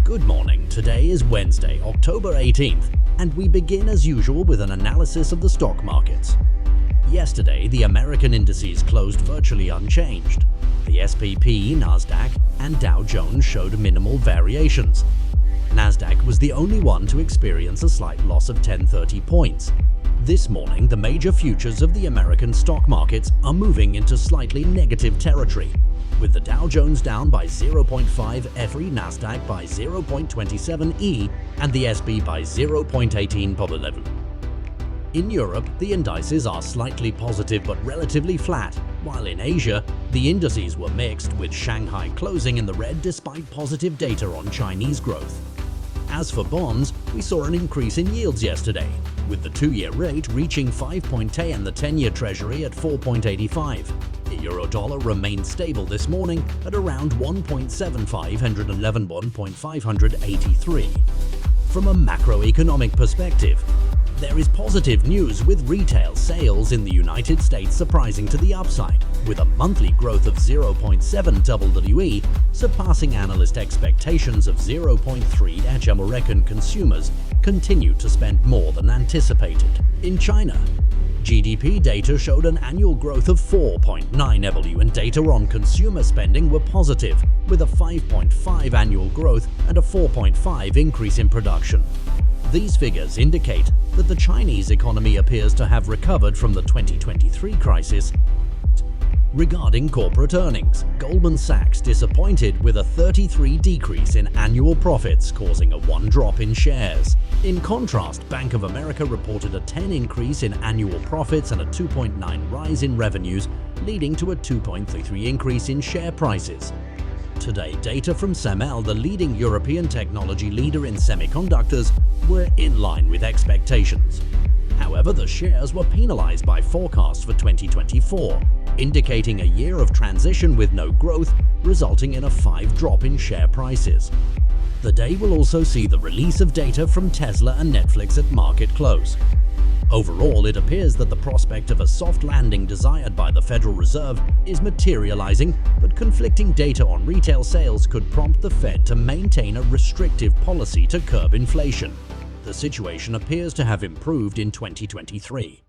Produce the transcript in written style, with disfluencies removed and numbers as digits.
Good morning. Today is Wednesday, October 18th, and we begin as usual with an analysis of the stock markets. Yesterday, the American indices closed virtually unchanged. The S&P, Nasdaq, and Dow Jones showed minimal variations. Nasdaq was the only one to experience a slight loss of 1030 points. This morning, the major futures of the American stock markets are moving into slightly negative territory, with the Dow Jones down by 0.5 FE, Nasdaq by 0.27 E, and the SP by 0.18 11. In Europe, the indices are slightly positive but relatively flat, while in Asia, the indices were mixed, with Shanghai closing in the red despite positive data on Chinese growth. As for bonds, we saw an increase in yields yesterday, with the 2-year rate reaching 5.10 and the 10-year Treasury at 4.85. The euro-dollar remained stable this morning at around 1.7583. From a macroeconomic perspective, there is positive news with retail sales in the United States surprising to the upside, with a monthly growth of 0.7 WWE, surpassing analyst expectations of 0.3. American consumers continue to spend more than anticipated. In China, GDP data showed an annual growth of 4.9%, and data on consumer spending were positive, with a 5.5 annual growth and a 4.5 increase in production. These figures indicate that the Chinese economy appears to have recovered from the 2023 crisis. Regarding corporate earnings, Goldman Sachs disappointed with a 33% decrease in annual profits, causing a 1 drop in shares. In contrast, Bank of America reported a 10% increase in annual profits and a 2.9% rise in revenues, leading to a 2.33% increase in share prices. Today, data from SEML, the leading European technology leader in semiconductors, were in line with expectations. However, the shares were penalized by forecasts for 2024, indicating a year of transition with no growth, resulting in a 5% drop in share prices. The day will also see the release of data from Tesla and Netflix at market close. Overall, it appears that the prospect of a soft landing desired by the Federal Reserve is materializing, but conflicting data on retail sales could prompt the Fed to maintain a restrictive policy to curb inflation. The situation appears to have improved in 2023.